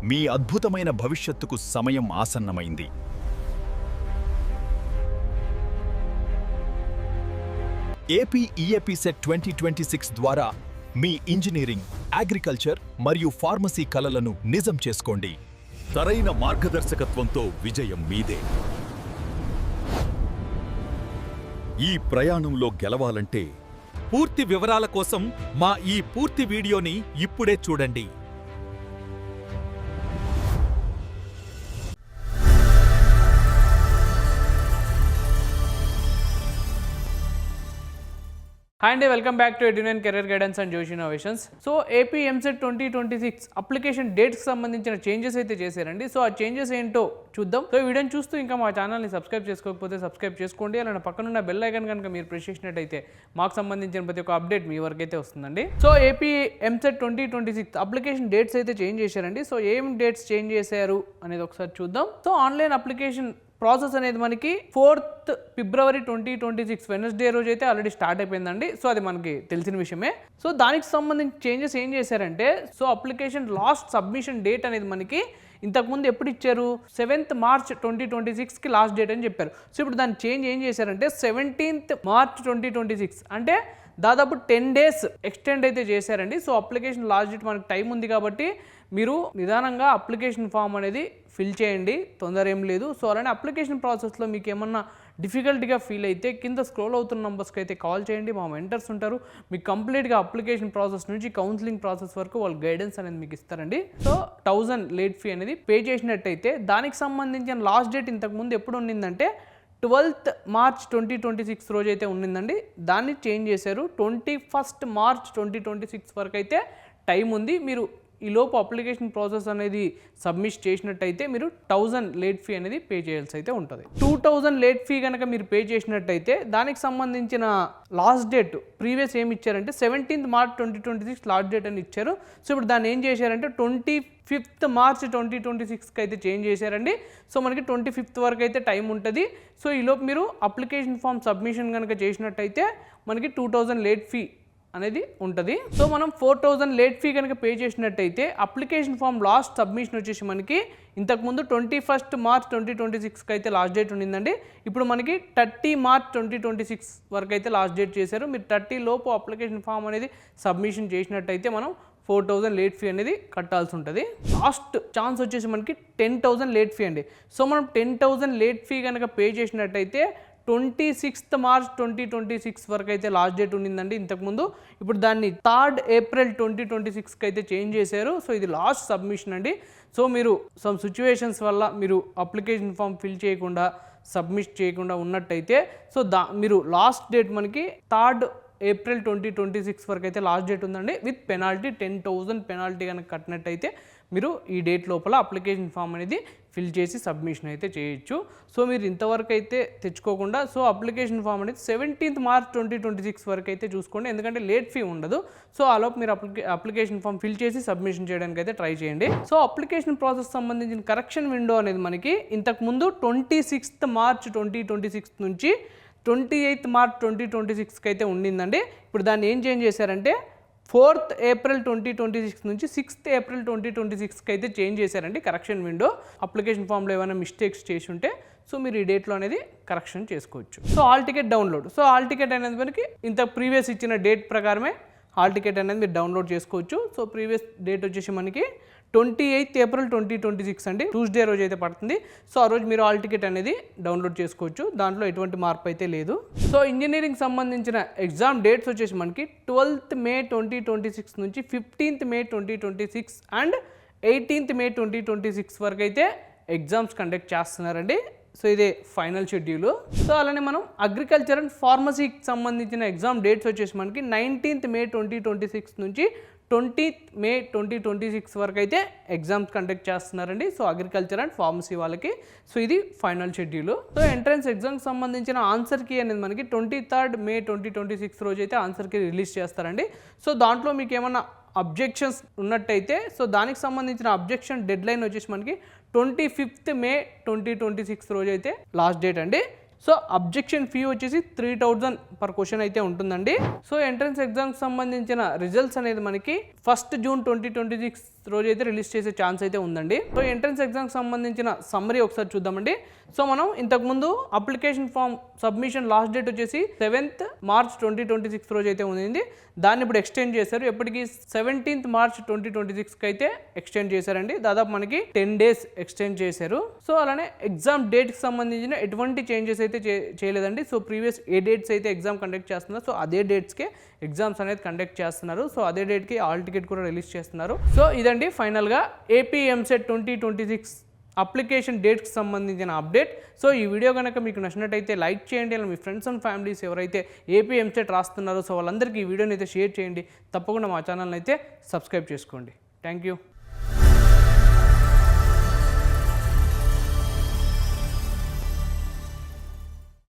మీ అద్భుతమైన భవిష్యత్తుకు సమయం ఆసన్నమైంది. ఏపీ ఈఏపీ సెట్ 2026 ద్వారా మీ ఇంజనీరింగ్, అగ్రికల్చర్ మరియు ఫార్మసీ కలలను నిజం చేసుకోండి. సరైన మార్గదర్శకత్వంతో విజయం మీదే. ఈ ప్రయాణంలో గెలవాలంటే పూర్తి వివరాల కోసం మా ఈ పూర్తి వీడియోని ఇప్పుడే చూడండి. Hi and welcome back to Edunion Career Guidance and Joshi Innovations. So AP EAMCET 2026 application డేట్స్కి సంబంధించిన చేంజెస్ అయితే చేశారండి. సో ఆ చేంజెస్ ఏంటో చూద్దాం. సో ఈ వీడియోని చూస్తూ ఇంకా మా ఛానల్ని సబ్స్క్రైబ్ చేసుకోకపోతే సబ్స్క్రైబ్ చేసుకోండి. అలానే పక్కనున్న బెల్ ఐకాన్ కనుక మీరు ప్రెస్ చేసినట్టయితే మాకు సంబంధించిన ప్రతి ఒక్క అప్డేట్ మీ వరకు అయితే వస్తుందండి. So AP EAMCET 2026 application dates అయితే చేంజ్ చేశారండి. సో ఏం డేట్స్ చేంజ్ చేశారు అనేది ఒకసారి చూద్దాం. సో ఆన్లైన్ అప్లికేషన్ ప్రాసెస్ అనేది మనకి 4th ఫిబ్రవరి 2026 వెనస్డే రోజు అయితే ఆల్రెడీ స్టార్ట్ అయిపోయిందండి. సో అది మనకి తెలిసిన విషయమే. సో దానికి సంబంధించి చేంజెస్ ఏం చేశారంటే, so application last submission date అనేది మనకి ఇంతకుముందు ఎప్పుడు ఇచ్చారు, 7th మార్చ్ 2026కి లాస్ట్ డేట్ అని చెప్పారు. సో ఇప్పుడు దాన్ని చేంజ్ ఏం చేశారంటే 17th మార్చ్ 2026 అంటే దాదాపు 10 days ఎక్స్టెండ్ అయితే చేశారండి. సో అప్లికేషన్ లాస్ట్ డేట్ మనకి టైం ఉంది కాబట్టి మీరు నిదానంగా అప్లికేషన్ ఫామ్ అనేది ఫిల్ చేయండి, తొందర ఏం లేదు. సో అలానే అప్లికేషన్ ప్రాసెస్లో మీకు ఏమన్నా డిఫికల్ట్గా ఫీల్ అయితే కింద స్క్రోల్ అవుతున్న నెంబర్స్కి అయితే కాల్ చేయండి. మా మెంటర్స్ ఉంటారు, మీకు కంప్లీట్గా అప్లికేషన్ ప్రాసెస్ నుంచి కౌన్సిలింగ్ ప్రాసెస్ వరకు వాళ్ళు గైడెన్స్ అనేది మీకు ఇస్తారండి. సో 1000 లేట్ ఫీ అనేది పే చేసినట్టయితే దానికి సంబంధించిన లాస్ట్ డేట్ ఇంతకుముందు ఎప్పుడు ఉండిందంటే 12th మార్చ్ 2026 రోజు అయితే ఉండిందండి. దాన్ని చేంజ్ చేశారు. 21st మార్చ్ 2026 వరకు అయితే టైం ఉంది. మీరు ఈ లోపు అప్లికేషన్ ప్రాసెస్ అనేది సబ్మిట్ చేసినట్టయితే మీరు 1000 లేట్ ఫీ అనేది పే చేయాల్సి అయితే ఉంటుంది. 2000 లేట్ ఫీ కనుక మీరు పే చేసినట్టయితే దానికి సంబంధించిన లాస్ట్ డేట్ ప్రీవియస్ ఏమి ఇచ్చారంటే 17th మార్చ్ 2026 లాస్ట్ డేట్ అని ఇచ్చారు. సో ఇప్పుడు దాన్ని ఏం చేశారంటే 25th మార్చ్ 2026కి అయితే చేంజ్ చేశారండి. సో మనకి 25th వరకు అయితే టైం ఉంటుంది. సో ఈలోపు మీరు అప్లికేషన్ ఫామ్ సబ్మిషన్ కనుక చేసినట్టయితే మనకి 2000 లేట్ ఫీ అనేది ఉంటుంది. సో మనం 4000 లేట్ ఫీ కనుక పే చేసినట్టయితే అప్లికేషన్ ఫామ్ లాస్ట్ సబ్మిషన్ వచ్చేసి మనకి ఇంతకుముందు 21st మార్చ్ 2026కి అయితే లాస్ట్ డేట్ ఉండిందండి. ఇప్పుడు మనకి 30 మార్చ్ 2026 వరకు అయితే లాస్ట్ డేట్ చేశారు. మీరు 30 లోపు అప్లికేషన్ ఫామ్ అనేది సబ్మిషన్ చేసినట్టయితే మనం 4000 లేట్ ఫీ అనేది కట్టాల్సి ఉంటుంది. లాస్ట్ ఛాన్స్ వచ్చేసి మనకి 10,000 లేట్ ఫీ అండి. సో మనం 10,000 లేట్ ఫీ కనుక పే చేసినట్టయితే 26th మార్చ్ 2026 వరకు అయితే లాస్ట్ డేట్ ఉండిందండి ఇంతకుముందు. ఇప్పుడు దాన్ని 3rd ఏప్రిల్ 2026కి అయితే చేంజ్ చేశారు. సో ఇది లాస్ట్ సబ్మిషన్ అండి. సో మీరు సమ్ సిచ్యువేషన్స్ వల్ల మీరు అప్లికేషన్ ఫామ్ ఫిల్ చేయకుండా సబ్మిట్ చేయకుండా ఉన్నట్టయితే సో మీరు లాస్ట్ డేట్ మనకి 3rd ఏప్రిల్ 2026 వరకు అయితే లాస్ట్ డేట్ ఉందండి. విత్ పెనాల్టీ 10,000 పెనాల్టీ కనుక కట్టినట్టయితే మీరు ఈ డేట్ లోపల అప్లికేషన్ ఫామ్ అనేది ఫిల్ చేసి సబ్మిషన్ అయితే చేయొచ్చు. సో మీరు ఇంతవరకు అయితే తెచ్చుకోకుండా సో అప్లికేషన్ ఫామ్ అనేది 17th మార్చ్ 2026 వరకు అయితే చూసుకోండి, ఎందుకంటే లేట్ ఫీ ఉండదు. సో ఆలోపు మీరు అప్లికేషన్ ఫామ్ ఫిల్ చేసి సబ్మిషన్ చేయడానికి అయితే ట్రై చేయండి. సో అప్లికేషన్ ప్రాసెస్ సంబంధించిన కరెక్షన్ విండో అనేది మనకి ఇంతకుముందు 26th మార్చ్ 2026 నుంచి 28th మార్చ్ 2026కి అయితే ఉండిందండి. ఇప్పుడు దాన్ని ఏం చేంజ్ చేశారంటే 4th ఏప్రిల్ 2026 నుంచి 6th ఏప్రిల్ 2026కి అయితే చేంజ్ చేశారండి కరెక్షన్ విండో. అప్లికేషన్ ఫామ్లో ఏమైనా మిస్టేక్స్ చేసి ఉంటే సో మీరు ఈ డేట్లో అనేది కరెక్షన్ చేసుకోవచ్చు. So hall ticket download. So hall ticket అనేది మనకి ఇంత ప్రీవియస్ ఇచ్చిన డేట్ ప్రకారమే హాల్ టికెట్ అనేది మీరు డౌన్లోడ్ చేసుకోవచ్చు. సో ప్రీవియస్ డేట్ వచ్చేసి మనకి 28th ఏప్రిల్ 2026 అండి, ట్యూస్డే రోజు అయితే పడుతుంది. సో ఆ రోజు మీరు హాల్ టికెట్ అనేది డౌన్లోడ్ చేసుకోవచ్చు, దాంట్లో ఎటువంటి మార్పు అయితే లేదు. సో ఇంజనీరింగ్ సంబంధించిన ఎగ్జామ్ డేట్స్ వచ్చేసి మనకి 12th మే 2026 నుంచి 15th మే 2026 అండ్ 18th మే 2026 వరకు అయితే ఎగ్జామ్స్ కండక్ట్ చేస్తున్నారండి. సో ఇదే ఫైనల్ షెడ్యూల్. సో అలానే మనం అగ్రికల్చర్ అండ్ ఫార్మసీకి సంబంధించిన ఎగ్జామ్ డేట్స్ వచ్చేసి మనకి 19th మే 2026 నుంచి 20th మే 2026 వరకు అయితే ఎగ్జామ్స్ కండక్ట్ చేస్తున్నారండి. సో అగ్రికల్చర్ అండ్ ఫార్మసీ వాళ్ళకి. సో ఇది ఫైనల్ షెడ్యూల్. సో ఎంట్రన్స్ ఎగ్జామ్కి సంబంధించిన ఆన్సర్ కీ అనేది మనకి 23rd మే 2026 రోజు అయితే ఆన్సర్ కీ రిలీజ్ చేస్తారండి. సో దాంట్లో మీకు ఏమన్నా అబ్జెక్షన్స్ ఉన్నట్టయితే సో దానికి సంబంధించిన అబ్జెక్షన్ డెడ్ లైన్ వచ్చేసి మనకి 25th మే 2026 రోజు అయితే లాస్ట్ డేట్ అండి. సో అబ్జెక్షన్ ఫీ వచ్చేసి 3000 పర్ క్వశ్చన్ అయితే ఉంటుందండి. సో ఎంట్రన్స్ ఎగ్జామ్కి సంబంధించిన రిజల్ట్స్ అనేది మనకి 1st జూన్ 2026 రోజు అయితే రిలీజ్ చేసే ఛాన్స్ అయితే ఉందండి. సో ఎంట్రన్స్ ఎగ్జామ్కి సంబంధించిన సమ్మరీ ఒకసారి చూద్దామండి. సో మనం ఇంతకుముందు application form submission last date వచ్చేసి 7th March 2026 రోజు అయితే ఉంది. దాన్ని ఇప్పుడు ఎక్స్టెండ్ చేశారు. ఎప్పటికీ 17th March 2026కి అయితే ఎక్స్టెండ్ చేశారండి. దాదాపు మనకి 10 days ఎక్స్టెండ్ చేశారు. సో అలానే ఎగ్జామ్ డేట్కి సంబంధించిన ఎటువంటి చేంజెస్ అయితే చేయలేదండి. సో ప్రీవియస్ ఏ డేట్స్ అయితే ఎగ్జామ్ కండక్ట్ చేస్తున్నారు, సో అదే డేట్స్కే ఎగ్జామ్స్ అనేది కండక్ట్ చేస్తున్నారు. సో అదే డేట్కి హాల్ టికెట్ కూడా రిలీజ్ చేస్తున్నారు. సో ఇదండి ఫైనల్గా ఏపీ ఎంసెట్ 2026 అప్లికేషన్ డేట్కి సంబంధించిన అప్డేట్. సో ఈ వీడియో కనుక మీకు నచ్చినట్టయితే లైక్ చేయండి. అలా మీ ఫ్రెండ్స్ అండ్ ఫ్యామిలీస్ ఎవరైతే ఏపీ ఎంసెట్ రాస్తున్నారో సో వాళ్ళందరికీ ఈ వీడియోని అయితే షేర్ చేయండి. తప్పకుండా మా ఛానల్ని అయితే సబ్స్క్రైబ్ చేసుకోండి. Thank you.